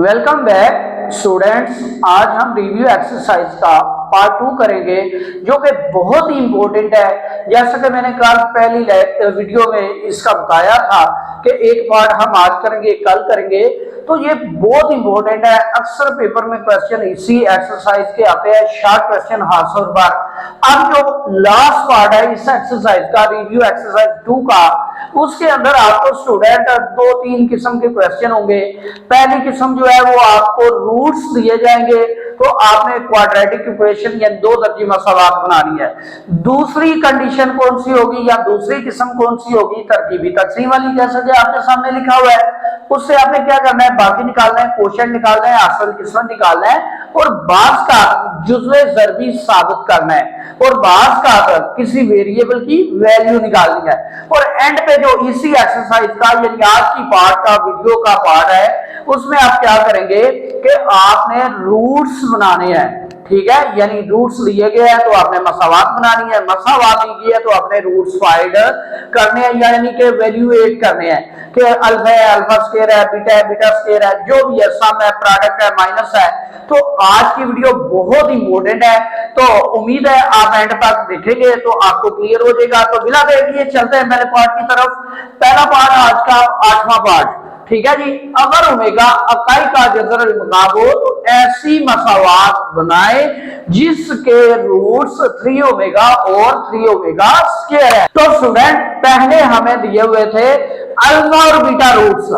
Welcome back students. आज हम review exercise का पार्ट 2 करेंगे जो कि बहुत ही इंपॉर्टेंट है। जैसा कि मैंने कल पहली वीडियो में इसका बताया था कि एक पार्ट हम आज करेंगे, कल करेंगे, तो ये बहुत इंपॉर्टेंट है। अक्सर पेपर में क्वेश्चन इसी एक्सरसाइज के आते हैं, शॉर्ट क्वेश्चन 100 बार। अब जो लास्ट पार्ट है इस एक्सरसाइज का, रिव्यू एक्सरसाइज 2 का, उसके अंदर आपको स्टूडेंट 2-3 किस्म के क्वेश्चन होंगे। पहली किस्म जो है वो आपको रूट्स दिए जाएंगे, तो आपने क्वाड्रेटिक इक्वेशन या 2 दर्जी मसावात बनानी है। दूसरी कंडीशन कौन सी होगी या दूसरी किस्म कौन सी होगी? तरकीबी तकसीम वाली, जैसा कि आपके सामने लिखा हुआ है। उससे आपने क्या करना है? बाकी निकालना है, क्वोशिएंट निकालना है, असल किस्मत निकालना है और बाज का जुज़्वे ज़रबी साबित करना है और बाज का किसी वेरिएबल की वैल्यू निकालनी है। और एंड पे जो इसी एक्सरसाइज का यानी आज की पार्ट का वीडियो का पार्ट है, उसमें आप क्या करेंगे कि आपने रूट्स बनाने हैं। ठीक है, यानी रूट्स लिए गए हैं तो आपने मसावात बनानी है, मसावात दी है तो आपने रूट्स फाइंड करने हैं, यानी कि वैल्यूएट करने हैं कि अल्फा है, अल्फा स्क्वायर है, बीटा है, बीटा स्क्वायर है, जो भी है, सम है, प्रोडक्ट है, माइनस है। तो आज की वीडियो बहुत इंपॉर्टेंट है, तो उम्मीद है आप एंड तक देखेंगे तो आपको क्लियर हो जाएगा। तो बिना देर किए चलते हैं पहले पार्ट की तरफ। पहला पार्ट आज का 8वां पार्ट। ठीक है जी। अगर ओमेगा इकाई का जज़र इल्मुताब हो तो ऐसी मसावात बनाए जिसके रूट्स 3 ओमेगा और 3 ओमेगा स्क्वायर है। तो स्टूडेंट पहले हमें दिए हुए थे अल्फा और बीटा रूट्स।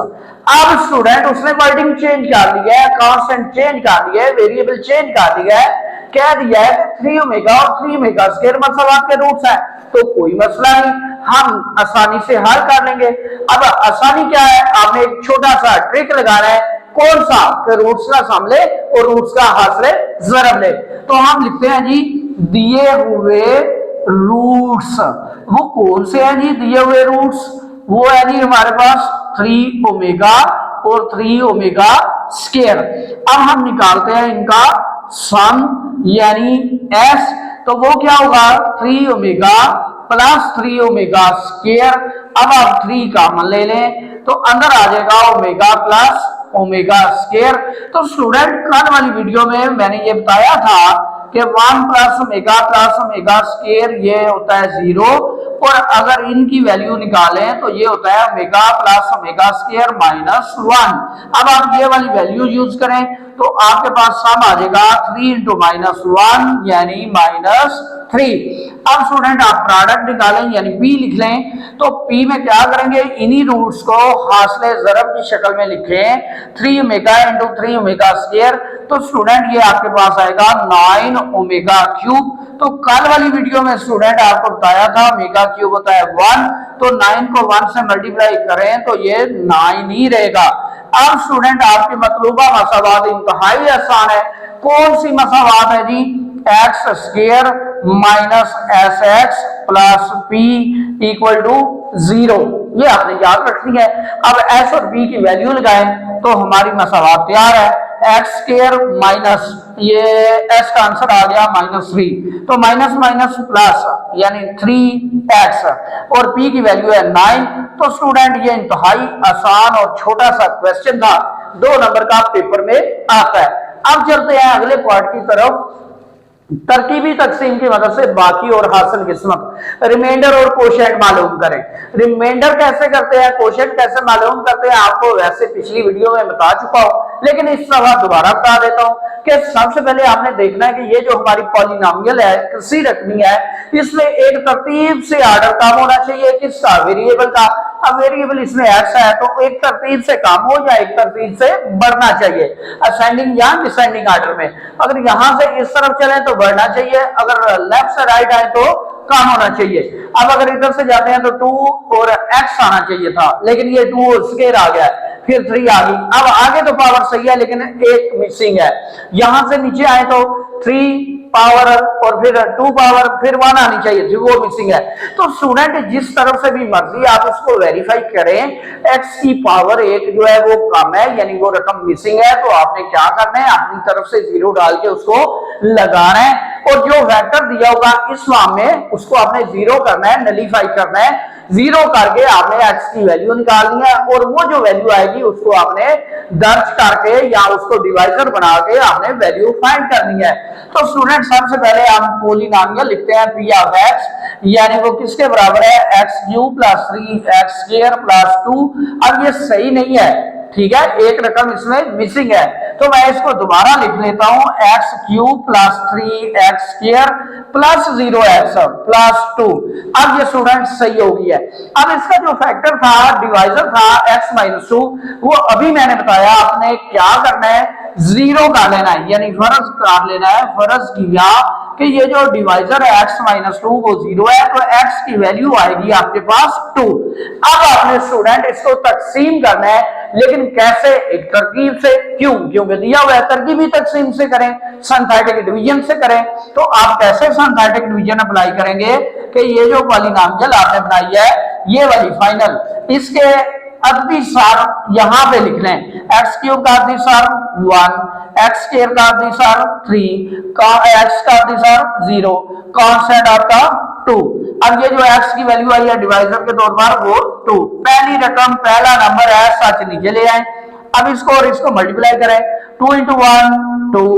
अब स्टूडेंट उसने वर्डिंग चेंज कर दिया है, कांस्टेंट चेंज कर दिया है, वेरिएबल चेंज कर दिया है, कह दिया है कि 3 ओमेगा और 3 ओमेगा स्क्वायर मसावात के रूट्स हैं। तो कोई मसला नहीं, हम आसानी से हल कर लेंगे। अब आसानी क्या है? आपने एक छोटा सा ट्रिक लगाना है। कौन सा? कि रूट्स का सम ले और रूट्स का हासिल ज़रब ले। तो हम लिखते हैं जी दिए हुए रूट्स। वो कौन से हैं जी दिए हुए रूट्स? वो है जी हमारे पास 3 ओमेगा और 3 ओमेगा स्क्वायर। अब हम निकालते हैं इनका सम यानी एस। तो वो क्या होगा? 3 ओमेगा प्लस 3 ओमेगा स्क्वायर। अब आप 3 कॉमन ले लें तो अंदर आ जाएगा ओमेगा प्लस ओमेगा स्क्वायर। तो स्टूडेंट कल वाली वीडियो में मैंने ये बताया था कि 1 प्लस ओमेगा स्क्वायर ये होता है 0 और अगर इनकी वैल्यू निकालें तो ये होता है omega plus omega square minus 1। अब आप ये वाली वैल्यू यूज करें तो आपके पास सम आ जाएगा 3 इंटू माइनस 1 यानी माइनस 3। अब स्टूडेंट आप प्रोडक्ट निकालें यानी P लिख लें। तो P में क्या करेंगे? इन्हीं रूट्स को हासिल ज़रब की शक्ल में लिखें, 3 ओमेगा इंटू 3 ओमेगा स्क्वायर। तो स्टूडेंट ये आपके पास आएगा 9 ओमेगा क्यूब। तो कल वाली वीडियो में स्टूडेंट आपको बताया था ओमेगा क्यूब होता है 1, तो 9 को 1 से मल्टीप्लाई करें तो ये 9 ही रहेगा। अब स्टूडेंट आपकी मतलूबा मसावात इंतहाई आसान है। कौन सी मसावात है जी? X square minus S x plus P equal to 0। ये आपने याद रखनी है। अब एस और पी की वैल्यू लगाएं तो हमारी मसावात तैयार है। एक्स स्क्वायर माइनस ये एस का आंसर आ गया -3, तो माइनस माइनस प्लस यानी 3x और पी की वैल्यू है 9। तो स्टूडेंट ये इंतहाई आसान और छोटा सा क्वेश्चन था, 2 नंबर का पेपर में आता है। अब चलते हैं अगले पार्ट की तरफ। तरकीबी तकसीम की मदद से बाकी और हासिल किस्मत, रिमाइंडर और कोशेंट मालूम करें। रिमाइंडर कैसे करते हैं, कोशेंट कैसे मालूम करते हैं, आपको वैसे पिछली वीडियो में बता चुका हूं, लेकिन इस दफा दोबारा बता देता हूं कि सबसे पहले आपने देखना है कि ये जो हमारी पॉलिनोमियल है, किसी रकमी है, इसमें एक तरतीब से आर्डर काम होना चाहिए। किसका? वेरिएबल का। अब वेरिएबल इसमें एक्स है तो एक तरतीब से काम हो या एक तरतीब से बढ़ना चाहिए, असेंडिंग या डिसेंडिंग आर्डर में। अगर यहां से इस तरफ चले तो बढ़ना चाहिए, अगर लेफ्ट से राइट आए तो कम होना चाहिए। अब अगर इधर से जाते हैं तो 2 और x आना चाहिए था, लेकिन ये 2 स्क्वायर आ गया, फिर 3 आ गई। अब आगे तो पावर सही है लेकिन एक मिसिंग है। यहां से नीचे आए तो 3 पावर और फिर 2 पावर फिर 1 आनी चाहिए थी, वो मिसिंग है। तो स्टूडेंट जिस तरफ से भी मर्जी आप उसको वेरीफाई करें, x की पावर 1 जो है वो कम है यानी वो रकम मिसिंग है, तो आपने क्या करना है? अपनी तरफ से 0 डाल के उसको लगाना है और जो वेक्टर दिया होगा इस फॉर्म में उसको आपने 0 करना है, नलीफाई करना है। जीरो करके आपने x की वैल्यू निकालनी है और वो जो वैल्यू आएगी उसको आपने दर्ज करके या उसको डिवाइजर बना के आपने वैल्यू फाइंड करनी है। तो स्टूडेंट सबसे पहले हम पॉलिनोमियल लिखते हैं p ऑफ x, यानी वो किसके बराबर है x³ + 3x² + 2। अब ये सही नहीं है, ठीक है, एक रकम इसमें मिसिंग है, तो मैं इसको दोबारा लिख लेता हूं x³ + 3x² + 0x + 2। अब ये स्टूडेंट सही हो गई है। अब इसका जो फैक्टर था, डिवाइजर था x - 2, वो अभी मैंने बताया आपने क्या करना है, जीरो कर लेना है, यानी फर्ज कर लेना है, फर्ज किया कि ये जो डिवाइजर है x - 2 वो जीरो है, तो x की वैल्यू आएगी आपके पास 2। अब आपने स्टूडेंट इसको तकसीम करना है, लेकिन कैसे, एक तरकीब से। क्यों? क्योंकि दिया हुआ है तरकीबी तकसीम से करें, सिंथेटिक डिवीजन से करें। तो आप कैसे सिंथेटिक डिवीजन अप्लाई करेंगे कि ये जो पॉलिनोमियल आपने बनाई है, ये वाली फाइनल, इसके अदिसार यहां पे लिख लें, x³ का अदिसार 1, x² का अदिसार 3, x का अदिसार 0, कांस्टेंट आपका 2। अब ये जो x की वैल्यू आई है डिवाइजर के तौर पर वो 2, पहली रकम पहला नंबर है, सच नीचे ले आए। अब इसको और इसको मल्टीप्लाई करें, 2 × 1 2,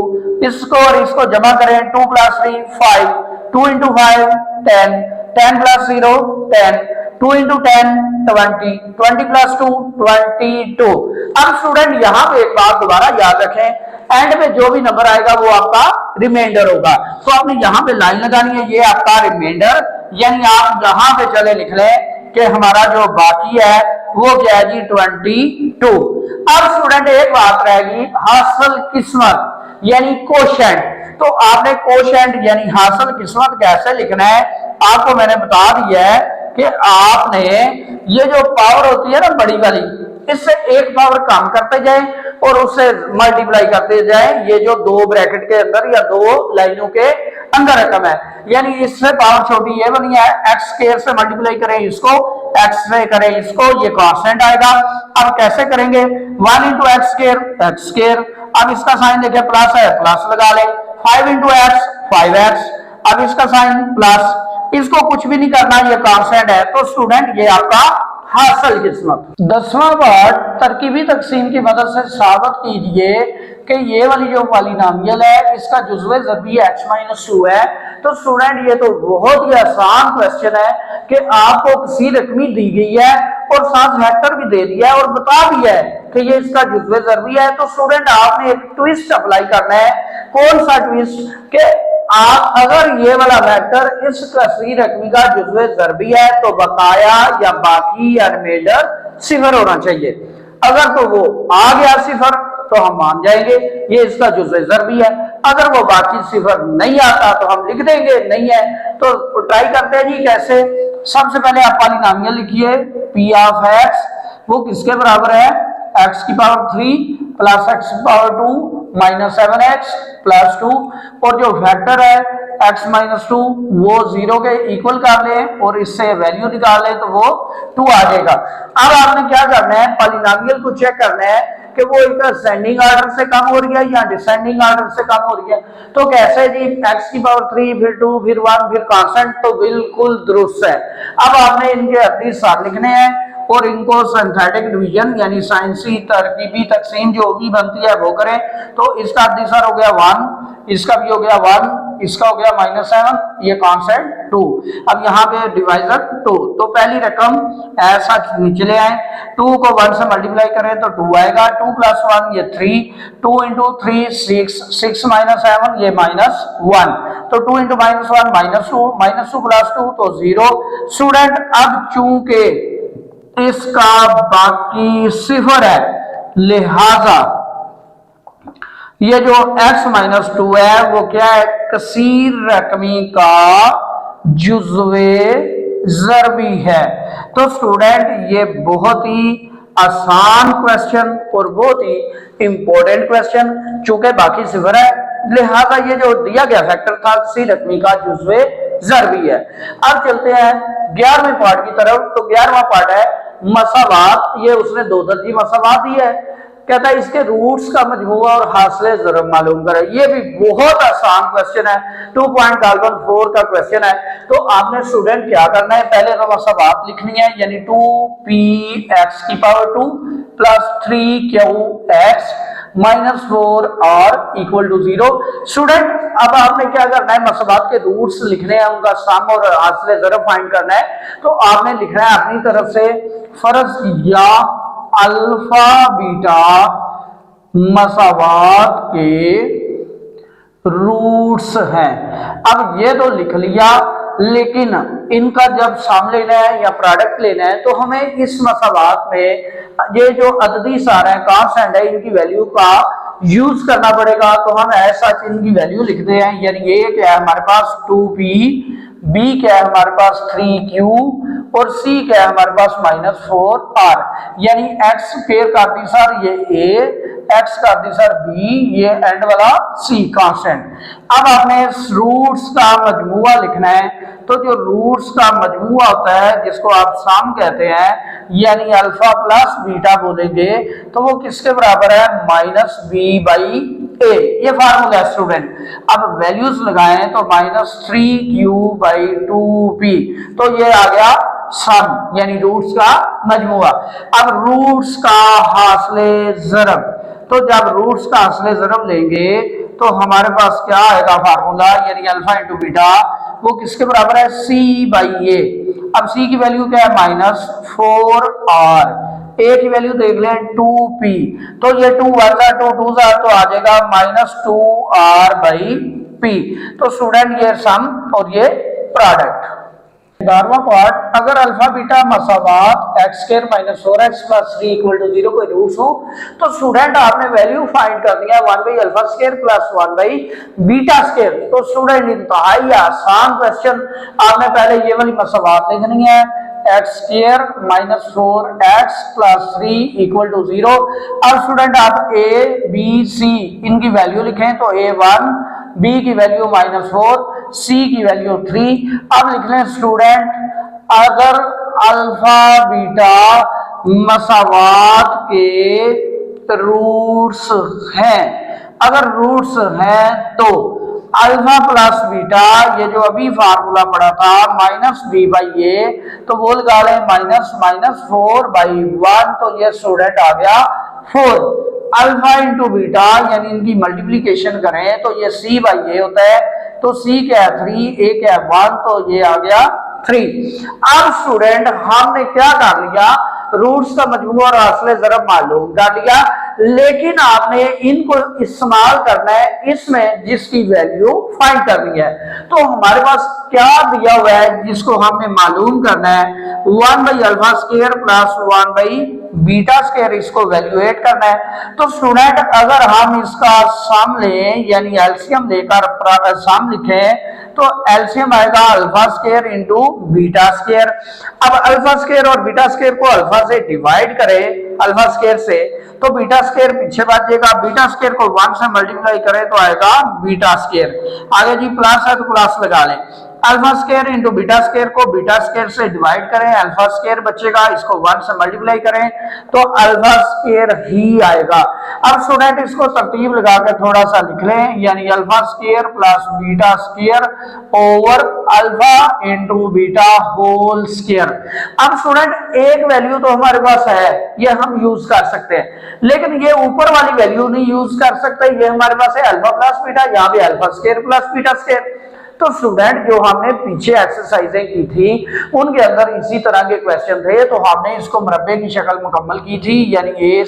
इसको और इसको जमा करें, 2 + 3 5, 2 × 5 10, 10 + 0 10, 2 × 10 20, 20 + 2 22। अब स्टूडेंट यहाँ पे एक बात दोबारा याद रखें, एंड में जो भी नंबर आएगा वो आपका रिमाइंडर होगा, तो आपने यहाँ पे लाइन लगानी है, ये आपका रिमाइंडर, यानी आप यहाँ पे चले लिख लें कि हमारा जो बाकी है वो क्या है जी 22। अब स्टूडेंट एक बात रहेगी, हासिल किस्मत यानी कोशेंट। तो आपने कोशेंट यानी हासिल किस्मत कैसे लिखना है, आपको मैंने बता दिया है कि आपने ये जो पावर होती है ना बड़ी वाली, इससे एक पावर कम करते जाएं और उससे मल्टीप्लाई करते जाएं, ये जो दो ब्रैकेट के अंदर या दो लाइनों के अंदर रकम है, यानी इससे पावर छोटी ये बनी है, x² से मल्टीप्लाई करें इसको, x से करें इसको, ये कांस्टेंट आएगा। अब कैसे करेंगे, 1 × x², अब इसका साइन देखें प्लस है, प्लस लगा ले, 5 × x 5x, अब इसका साइन प्लस, इसको कुछ भी नहीं करना, ये कांस्टेंट है। तो स्टूडेंट ये आपका हासिल किस्मत। 10वां पार्ट तरकीबी तकसीम की मदद से साबित कीजिए कि ये वाली जो पॉलिनोमियल है इसका जुज़्वे ज़रबी x - 2 है। तो स्टूडेंट ये तो बहुत ही आसान क्वेश्चन है कि आपको किसी रकमी दी गई है और साथ वेक्टर भी दे दिया है और बता दिया है कि ये इसका जुज़्वे ज़रबी है। तो स्टूडेंट आपने एक ट्विस्ट अप्लाई करना है। कौन सा ट्विस्ट? कि आप अगर ये वाला वेक्टर इस कसी रकमी का जुज़्वे ज़रबी है तो बकाया या बाकी या रिमाइंडर 0 होना चाहिए। अगर तो वो आ गया 0 तो हम मान जाएंगे ये इसका जुज़्वे ज़रबी है, अगर वो बाकी 0 नहीं आता तो हम लिख देंगे नहीं है। तो ट्राई करते हैं जी कैसे। सबसे पहले आप पॉलिनोमियल लिखिए, p ऑफ x वो किसके बराबर है, x³ + x² - 7x + 2, और जो फैक्टर है x - 2 वो 0 के इक्वल कर ले और इससे वैल्यू निकाल ले तो वो 2 आ जाएगा। अब आपने क्या करना है, पॉलिनोमियल को चेक करना है कि वो एक असेंडिंग ऑर्डर से कम हो रही है या डिसेंडिंग ऑर्डर से कम हो रही है। तो कैसे जी, x³ फिर 2 फिर 1 फिर कांस्टेंट, तो बिल्कुल दुरुस्त है। अब आपने इनके अदिसार लिखने हैं और इनको सिंथेटिक डिवीजन यानी साइंसी तरकीबी तकसीम जो भी बनती है वो करें। तो इसका अदिसार हो गया 1, इसका भी हो गया 1, इसका हो गया -7, ये कांस्टेंट 2। अब यहाँ पे डिवाइजर 2, तो पहली रकम ऐसा नीचे ले आए, 2 को 1 से मल्टीप्लाई करें तो 2 आएगा, 2 + 1 ये 3, 2 × 3 6, 6 - 7 ये -1, तो 2 × -1 -2 + 2 तो 0। स्टूडेंट अब चूंकि इसका बाकी 0 है, लिहाजा ये जो x - 2 है वो क्या है, कसीर रकमी का जुज़्वे ज़रबी है। तो स्टूडेंट ये बहुत ही आसान क्वेश्चन और बहुत ही इंपॉर्टेंट क्वेश्चन, चूंकि बाकी 0 है लिहाजा ये जो दिया गया फैक्टर था कसीर रकमी का जुज़्वे ज़रबी है। अब चलते हैं 11वें पार्ट की तरफ। तो 11वां पार्ट है मसावात, ये उसने 2 दर्जी मसावात दी है। कहता है इसके रूट्स का मजमूआ और हासिल ज़रब मालूम करें। ये भी बहुत आसान क्वेश्चन है, 2.4 का क्वेश्चन है। तो आपने स्टूडेंट क्या करना है, पहले तो मसाबात लिखनी है, यानी 2p(x⁴) plus 3q(x) -4 r = 0। Student अब आपने क्या करना है, मसाबात के रूट्स लिखने हैं, उनका सम और हासिल ज़रब फाइंड करना है। तो आपने लिखना है अपनी तरफ से, फर्ज या अल्फा बीटा मसावात के रूट्स हैं। अब ये तो लिख लिया, लेकिन इनका जब सम लेना है या प्रोडक्ट लेना है तो हमें इस मसावात में ये जो अददी सारा है, कांस्टेंट है, इनकी वैल्यू का यूज करना पड़ेगा। तो हम ऐसा इनकी वैल्यू लिखते हैं, यानी ये क्या है हमारे पास 2p, b क्या है हमारे पास 3q और c क्या है हमारे पास -4r, यानी x² का दिशा ये a, x का दिशा b, ये एंड वाला c कांस्टेंट। अब आपने रूट्स का मजमूआ लिखना है, तो जो रूट्स का मजमूआ होता है जिसको आप सम कहते हैं, यानी अल्फा प्लस बीटा बोलेंगे, तो वो किसके बराबर है, -b/a। ये फार्मूला है स्टूडेंट। अब वैल्यूज लगाएं तो -3q/2p, तो ये आ गया सम, यानी रूट्स का मजमूआ। अब रूट्स का हासिल ज़रब, तो जब रूट्स का हासिल ज़रब लेंगे तो हमारे पास क्या आएगा फार्मूला, यानी अल्फा इंटू बीटा, वो किसके बराबर है, c/a। अब c की वैल्यू क्या है, -4r, a की वैल्यू देख लें 2p, तो ये 2 1 2 2 तो आ जाएगा -2r/p। तो स्टूडेंट ये सम और ये प्रोडक्ट। 12वां पार्ट, अगर अल्फा बीटा मसावात x² -4x + 3 = 0 कोई रूट्स हो, तो स्टूडेंट आपने वैल्यू फाइंड करनी है 1/α² + 1/β²। तो स्टूडेंट इंतहाई आसान क्वेश्चन, आपने पहले ये वाली मसावात लिखनी है, x² -4x + 3 = 0। अब स्टूडेंट आप a b c इनकी वैल्यू लिखें, तो a1, b की वैल्यू -4, c की वैल्यू 3। अब लिख लें स्टूडेंट, अगर अल्फा बीटा मसावात के रूट्स हैं, अगर रूट्स हैं तो अल्फा प्लस बीटा, ये जो अभी फार्मूला पड़ा था -b/a, तो वो लगा लें -4/1, तो ये स्टूडेंट आ गया 4। अल्फा इंटू बीटा, यानी इनकी मल्टीप्लीकेशन करें तो ये c/a होता है, तो c क्या है 3, a क्या है 1, तो ये आ गया 3। अब स्टूडेंट हमने क्या कर लिया, रूट्स का मजमूआ और हासिल ज़रब मालूम कर लिया, लेकिन आपने इनको इस्तेमाल करना है इसमें जिसकी वैल्यू फाइंड करनी है। तो हमारे पास क्या दिया हुआ है जिसको हमने मालूम करना है, 1/α² + 1/β², इसको वैल्यूएट करना है। तो स्टूडेंट अगर हम इसका सम लें, यानी एलसीएम लेकर सम लिखें, तो एलसीएम आएगा α² इंटू β²। अब α² और β² को अल्फा से डिवाइड करें, α² से, तो β² पीछे बच जाएगा, β² को 1 से मल्टीप्लाई करें तो आएगा β²। आगे जी प्लस है तो प्लस लगा लें, α² इंटू β² को β² से डिवाइड करें, α² बचेगा, इसको 1 से मल्टीप्लाई करें तो α² ही आएगा। अब स्टूडेंट इसको तरतीब लगा के थोड़ा सा लिख लें, यानी α² + β² over alpha into beta whole square. अब स्टूडेंट एक वैल्यू तो हमारे पास है, ये हम यूज कर सकते हैं, लेकिन ये ऊपर वाली वैल्यू नहीं यूज कर सकते, ये हमारे पास है अल्फा प्लस बीटा, यहाँ पे α² + β²। तो स्टूडेंट जो हमने पीछे एक्सरसाइजें की थी उनके अंदर इसी तरह के क्वेश्चन थे, तो हमने इसको मरब्बे की शक्ल मुकम्मल की थी, यानी a² +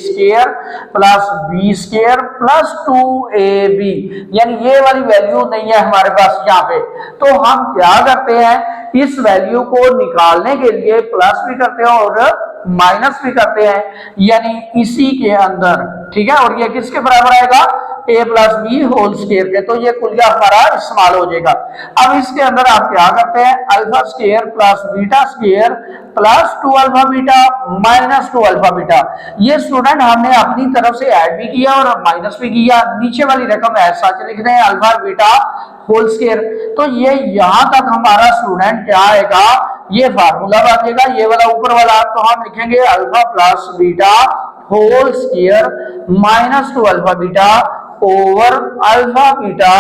b² + 2ab, यानी ये वाली वैल्यू नहीं है हमारे पास यहाँ पे। तो हम क्या करते हैं, इस वैल्यू को निकालने के लिए प्लस भी करते हैं और माइनस भी करते हैं, यानी इसी के अंदर, ठीक है। और ये किसके बराबर आएगा, a + b होल स्क्वायर के, तो ये कुलिया हमारा इस्तेमाल हो जाएगा। अब इसके अंदर आप क्या करते हैं, α² + β² + 2α β - 2α β। ये स्टूडेंट हमने अपनी तरफ से ऐड भी किया और माइनस भी किया, नीचे वाली रकम ऐसा लिख रहे हैं अल्फा बीटा होल स्क्वायर। तो ये यहां तक हमारा स्टूडेंट क्या आएगा, ये फार्मूला बचेगा, ये वाला ऊपर वाला तो हम लिखेंगे alpha plus beta whole square minus 2 alpha beta over alpha beta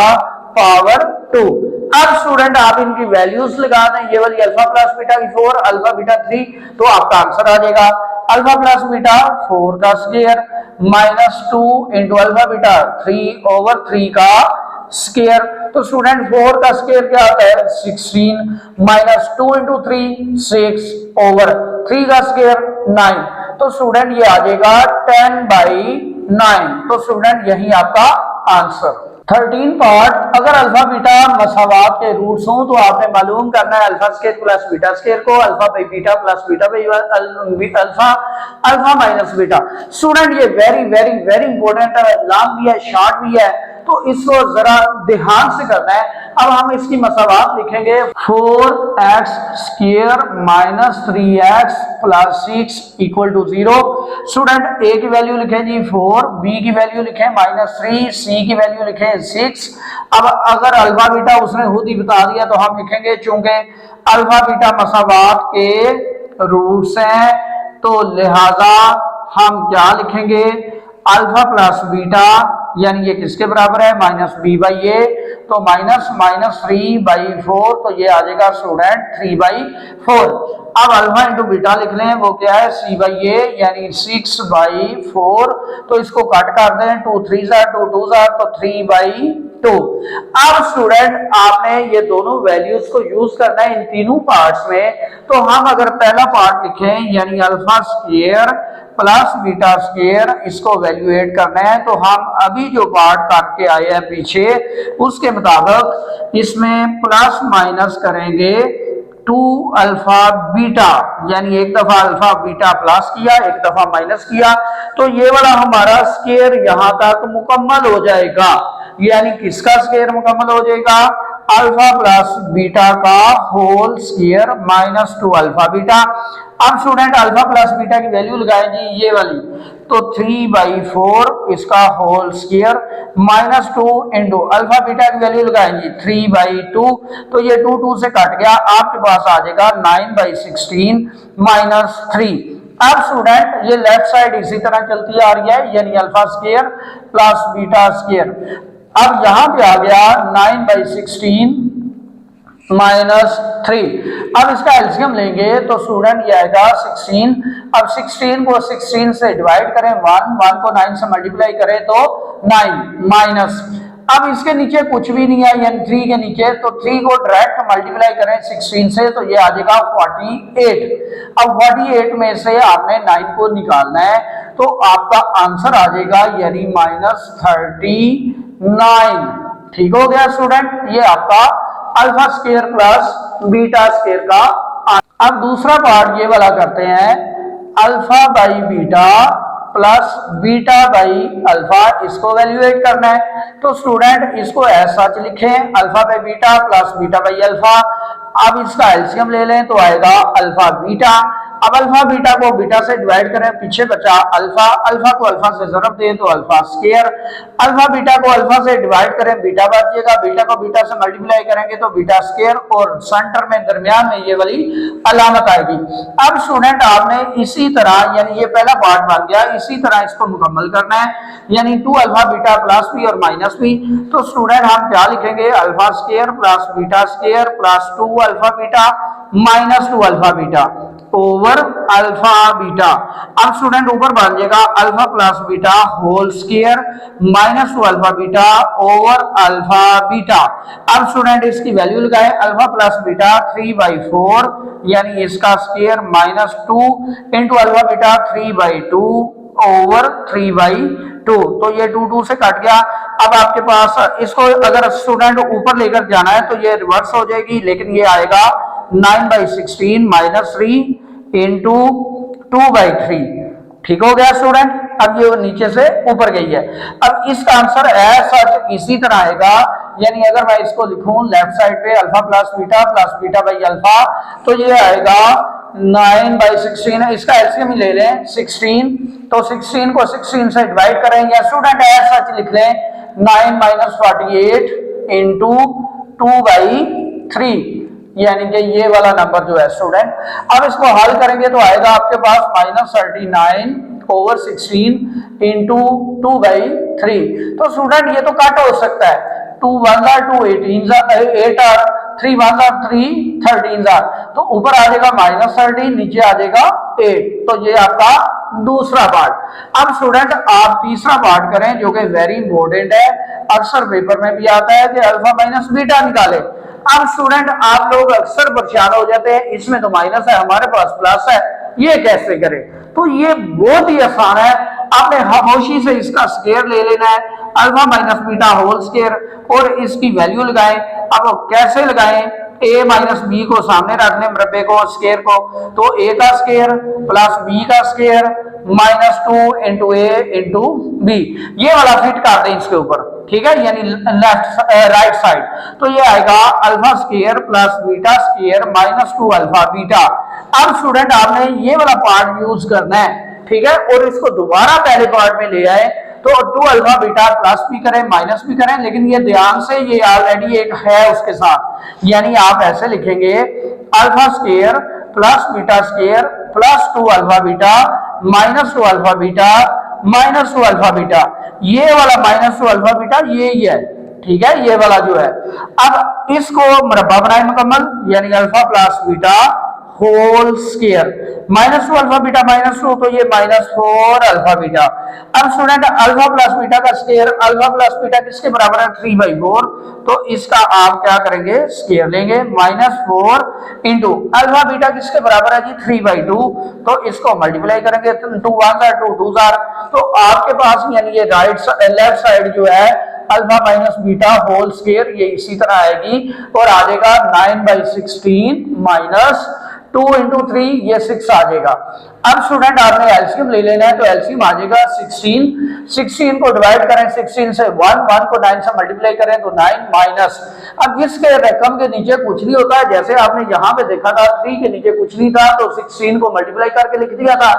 power 2। अब स्टूडेंट आप इनकी वैल्यूज लगा दें, ये वाली अल्फा प्लस बीटा की 4 अल्फा बीटा 3, तो आपका आंसर आ जाएगा अल्फा प्लस बीटा 4 का square minus 2 into alpha beta 3 over 3 का स्क्वायर। तो स्टूडेंट 4 का स्क्वायर क्या आता है 16 माइनस 2 इंटू 3 6 ओवर 3 का स्क्वायर 9। तो स्टूडेंट ये आ जाएगा 10/9। तो स्टूडेंट यही आपका आंसर। 13 पार्ट, अगर अल्फा बीटा मसावात के रूट्स हों तो आपने मालूम करना है alpha square plus beta square को, alpha by beta plus beta by alpha, alpha minus beta. Student ये वेरी वेरी वेरी इंपॉर्टेंट है, लॉन्ग भी है शॉर्ट भी है, तो इसको जरा ध्यान से करना है। अब हम इसकी मसावात लिखेंगे 4x square minus 3x plus 6 equal to 0। Student A की वैल्यू लिखें जी 4, बी की वैल्यू लिखें माइनस 3, सी की वैल्यू लिखें 6। अब अगर अल्फा बीटा उसने खुद ही बता दिया तो हम लिखेंगे, चूंकि अल्फा बीटा मसावात के रूट्स हैं तो लिहाजा हम क्या लिखेंगे अल्फा प्लस बीटा, यानी ये किसके बराबर है माइनस बी बाई ए, तो माइनस माइनस 3/4, तो ये आ जाएगा स्टूडेंट 3/4। अब अल्फा इंटू बीटा लिख लें, वो क्या है सी बाई ए यानी 6/4, तो इसको कट कर दें 2 3 2 2 तो 3/2। अब स्टूडेंट आपने ये दोनों वैल्यूज को यूज करना है इन तीनों पार्ट्स में। तो हम अगर पहला पार्ट लिखें यानी alpha square plus beta square, इसको वैल्यूएट करना है, तो हम अभी जो पार्ट करके आए हैं पीछे उसके मुताबिक इसमें प्लस माइनस करेंगे 2 अल्फा बीटा, यानी एक दफा अल्फा बीटा प्लस किया एक दफा माइनस किया, तो ये वाला हमारा स्क्वायर यहां तक मुकम्मल हो जाएगा। यानी किसका स्क्वायर मुकम्मल हो जाएगा अल्फा प्लस बीटा का whole square minus 2 alpha beta. अब स्टूडेंट अल्फा प्लस बीटा की वैल्यू लगाएंगे ये वाली, तो 3/4 इसका whole square minus 2 into alpha beta की वैल्यू लगाएंगे 3/2, तो ये 2 2 से कट गया, आपके पास आ जाएगा 9/16 माइनस 3। अब स्टूडेंट ये लेफ्ट साइड इसी तरह चलती आ रही है, यानी alpha square plus beta square. अब यहां पे आ गया 9/16 माइनस 3। अब इसका एलसीएम लेंगे तो स्टूडेंट ये आएगा 16। अब 16 को 16 से डिवाइड करें 1 को 9 से मल्टीप्लाई करें तो 9 माइनस, अब इसके नीचे कुछ भी नहीं है यानी 3 के नीचे, तो 3 को डायरेक्ट मल्टीप्लाई करें 16 से तो ये आ जाएगा 48। अब 48 में से आपने 9 को निकालना है, तो आपका आंसर आ जाएगा यानी माइनस 39। ठीक हो गया स्टूडेंट, ये आपका alpha square plus beta square का। अब दूसरा पार्ट ये वाला करते हैं alpha by beta plus beta by alpha, इसको वैल्यूएट करना है। तो स्टूडेंट इसको ऐसा लिखें alpha by beta plus beta by alpha. अब इसका एलसीएम ले लें तो आएगा अल्फा बीटा। अब अल्फा बीटा को बीटा से डिवाइड करें, पीछे बचा अल्फा, अल्फा को अल्फा से ज़रब दें तो अल्फा स्क्वायर, अल्फा बीटा को अल्फा से डिवाइड करें बीटा बचेगा, बीटा को बीटा से मल्टीप्लाई करेंगे तो बीटा स्क्वायर, और सेंटर में दरमियान में ये वाली अलामत आएगी। अब स्टूडेंट आपने इसी तरह, यानी ये पहला पार्ट बन गया, इसी तरह इसको मुकम्मल करना है, यानी 2 अल्फा बीटा प्लस बी और माइनस बी। तो स्टूडेंट हम क्या लिखेंगे alpha square plus beta square plus 2 alpha beta minus 2 alpha beta over alpha beta. अब स्टूडेंट ऊपर बन जाएगा alpha plus beta whole square minus 2 alpha beta over alpha beta. अब स्टूडेंट इसकी वैल्यू लगाएं अल्फा प्लस बीटा 3/4 यानी इसका square minus 2 into alpha beta 3/2 over 3/2, तो ये 2 2 से कट गया। अब आपके पास इसको अगर स्टूडेंट ऊपर लेकर जाना है तो ये रिवर्स हो जाएगी, लेकिन ये आएगा 9/16 माइनस 3 इंटू 2/3। ठीक हो गया स्टूडेंट, अब ये नीचे से ऊपर गई है। अब इसका आंसर सच इसी तरह आएगा, यानी अगर मैं इसको लिखूं लेफ्ट साइड पे alpha plus beta by alpha, तो ये आएगा 9/16। इसका एलसीएम ले लें 16, तो 16 को 16 से डिवाइड करें, या स्टूडेंट सच लिख लें 9 - 48 इंटू 2/3, यानी कि ये वाला नंबर जो है स्टूडेंट। अब इसको हल करेंगे तो आएगा आपके पास -39 ओवर 16 इंटू 2/3। तो स्टूडेंट ये तो कट हो सकता है, 2 1 2 8 आर 3 1 3 13 आर, तो ऊपर आ जाएगा -13, नीचे आ जाएगा 8। तो ये आपका दूसरा पार्ट। अब स्टूडेंट आप तीसरा पार्ट करें जो कि वेरी इंपॉर्टेंट है, अक्सर पेपर में भी आता है कि अल्फा माइनस बीटा निकाले। अब स्टूडेंट आप लोग अक्सर परेशान हो जाते हैं, इसमें तो माइनस है हमारे पास प्लस है, ये कैसे करें? तो ये बहुत ही आसान है, आपने खामोशी से इसका स्क्वायर ले लेना है, alpha minus beta whole square, और इसकी वैल्यू लगाएं। अब कैसे लगाएं? a माइनस बी को सामने रखने मरबे को स्क्वायर को, तो a का स्क्वायर प्लस b का स्क्वायर -2 इंटू ए इंटू बी, ये वाला फिट कर दें इसके ऊपर, ठीक है, यानी लेफ्ट राइट साइड। तो ये आएगा alpha square plus beta square -2 alpha beta. अब स्टूडेंट आपने ये वाला पार्ट यूज करना है, ठीक है, और इसको दोबारा पहले पार्ट में ले आए, तो 2 अल्फा बीटा प्लस भी करें माइनस भी करें, लेकिन ये ध्यान से ये ऑलरेडी एक है उसके साथ, यानी आप ऐसे लिखेंगे alpha square plus beta square plus 2 alpha beta -2 alpha beta -2 alpha beta. ये वाला -2 अल्फा बीटा ये ही है, ठीक है, ये वाला जो है। अब इसको मुरब्बा बनाए मुकम्मल, यानी alpha plus beta whole square -2 alpha beta -2, तो ये -4 अल्फा बीटा। अब स्टूडेंट अल्फा प्लस बीटा का स्क्वायर, अल्फा प्लस बीटा किसके बराबर है? 3/4, तो इसका आप क्या करेंगे? स्क्वायर लेंगे, -4 इंटू अल्फा बीटा किसके बराबर है जी? 3/2, तो इसको मल्टीप्लाई करेंगे, 2 1 2 2 तो आपके पास यानी ये लेफ्ट साइड जो है alpha minus beta whole square ये इसी तरह आएगी, और आ जाएगा 9/16 माइनस 2 इंटू 3, ये 6 आ जाएगा। अब स्टूडेंट आपने एलसीएम ले लेना है, तो एलसीएम आ जाएगा 16 को डिवाइड करें 16 से 1 को 9 से मल्टीप्लाई करें तो 9 माइनस, अब जिसके रकम के नीचे कुछ नहीं होता है, जैसे आपने यहाँ पे देखा था 3 के नीचे कुछ नहीं था तो 16 को मल्टीप्लाई करके लिख दिया था।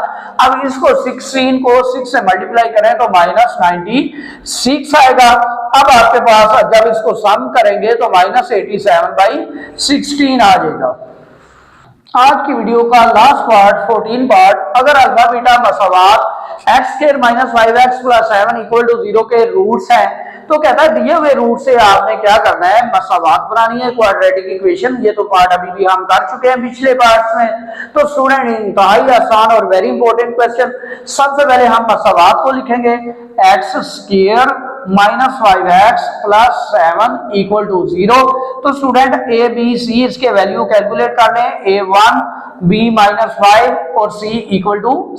अब इसको 16 को 6 से मल्टीप्लाई करें तो -96 आएगा। अब आपके पास जब इसको सम करेंगे तो -87/16 आ जाएगा। आज की वीडियो का लास्ट पार्ट 14 पार्ट, अगर अल्फा बीटा मसावात x² - 5x + 7 = 0 के रूट्स हैं, तो कहता है दिए हुए रूट से आपने क्या करना है? मसावात बनानी है, क्वाड्रेटिक इक्वेशन। ये तो पार्ट अभी भी हम कर चुके हैं पिछले पार्ट्स में। तो स्टूडेंट इंतहाई आसान और वेरी इंपॉर्टेंट क्वेश्चन। सबसे पहले हम मसावात को लिखेंगे, x² - 5x + 7 = 0। तो स्टूडेंट a b c इसके वैल्यू कैलकुलेट कर लें, a1 b - 5 और c =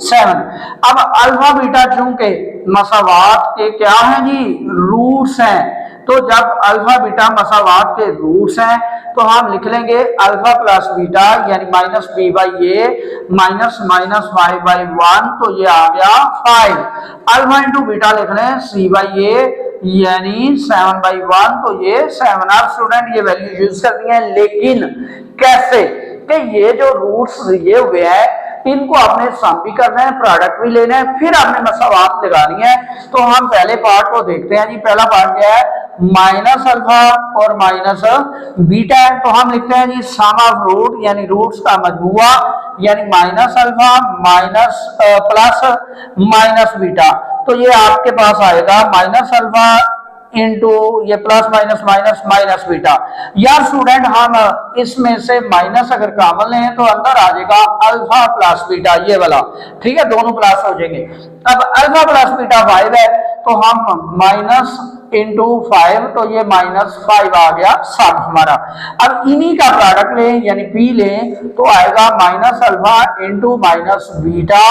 7। अब अल्फा बीटा चूंकि मसावात के क्या हैं जी? रूट्स हैं, तो जब अल्फा बीटा मसावात के रूट्स हैं तो हम लिख लेंगे अल्फा प्लस बीटा यानी -b/a -5/1, तो ये आ गया 5। अल्फा इंटू बीटा लिख लें c/a यानी 7/1, तो ये 7। आप स्टूडेंट ये वैल्यू यूज कर दी है, लेकिन कैसे? कि ये जो रूट्स दिए हुए हैं इनको आपने सम भी करना है, प्रोडक्ट भी लेना है, फिर आपने मसावात लगानी है। तो हम पहले पार्ट को देखते हैं जी। पहला पार्ट क्या है? माइनस अल्फा और माइनस बीटा है, तो हम लिखते हैं जी सम ऑफ रूट यानी रूट्स का मजमुआ, यानी minus alpha minus plus minus beta. तो ये आपके पास आएगा माइनस अल्फा इंटू ये plus minus minus minus beta. यार स्टूडेंट हम इसमें से माइनस अगर कॉमन लें तो अंदर आ जाएगा अल्फा प्लस बीटा, ये वाला, ठीक है, दोनों प्लस हो जाएंगे। अब अल्फा प्लस बीटा 5 है, तो हम माइनस इंटू 5, तो ये -5 आ गया सब हमारा। अब इन्हीं का प्रोडक्ट लें यानी p लें, तो आएगा minus alpha into minus beta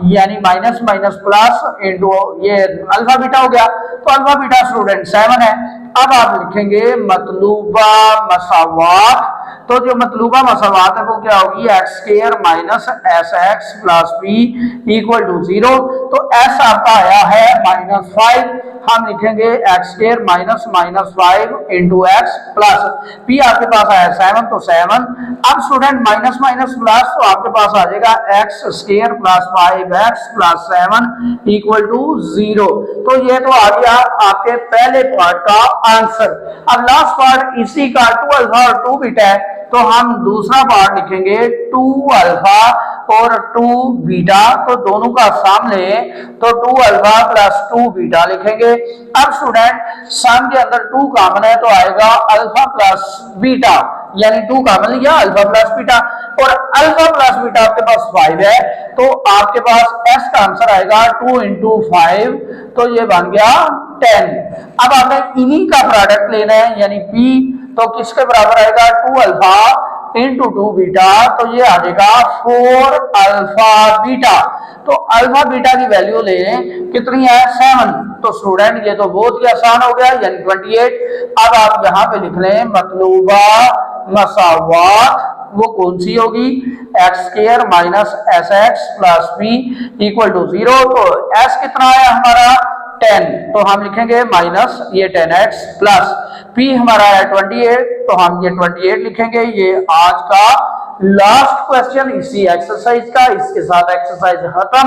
यानी माइनस माइनस प्लस इंटू ये अल्फा बीटा हो गया। तो अल्फा बीटा स्टूडेंट 7 है। अब आप लिखेंगे मतलूबा मसावात, तो जो मतलूबा मसावात है वो क्या होगी? x² - sx + b = 0। तो s आपका आया है -5, हम लिखेंगे x² - -5 × x प्लस p आपके पास आया 7, तो 7। अब स्टूडेंट माइनस माइनस प्लस, तो आपके पास आ जाएगा x² + 5x + 7 = 0। तो ये तो आ गया आपके पहले पार्ट का आंसर। अब लास्ट पार्ट इसी का 2 अल्फा और 2 बीटा है, तो हम दूसरा पार्ट लिखेंगे 2 अल्फा और 2 बीटा, तो दोनों का सम लें तो 2 अल्फा प्लस 2 बीटा लिखेंगे। अब स्टूडेंट सम के अंदर 2 कॉमन है तो आएगा अल्फा प्लस बीटा, यानी 2 कॉमन लिया अल्फा प्लस बीटा, और अल्फा प्लस बीटा आपके पास 5 है तो आपके पास एस का आंसर आएगा 2 इंटू 5, तो ये बन गया 10। अब आपने इन्हीं का प्रोडक्ट लेना है यानी पी, तो किसके बराबर आएगा 2 अल्फा इंटू 2 बीटा, तो ये आ जाएगा 4 अल्फा बीटा। तो अल्फा बीटा की वैल्यू लें कितनी है 7, तो स्टूडेंट ये तो बहुत ही आसान हो गया यानी 28। अब आप यहां पे लिख लें मतलूबा मसावात वो कौन सी होगी, x square minus S x plus b equal to 0। तो एस कितना है हमारा 10, तो हम लिखेंगे माइनस ये 10x प्लस p हमारा है 28, तो हम ये 28 लिखेंगे। ये आज का लास्ट क्वेश्चन इसी एक्सरसाइज का, इसके साथ एक्सरसाइज खत्म।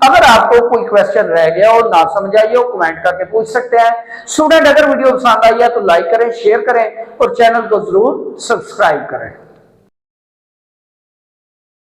अगर आपको कोई क्वेश्चन रह गया और ना समझ आई हो कमेंट करके पूछ सकते हैं। स्टूडेंट अगर वीडियो पसंद आई है तो लाइक करें, शेयर करें और चैनल को जरूर सब्सक्राइब करें।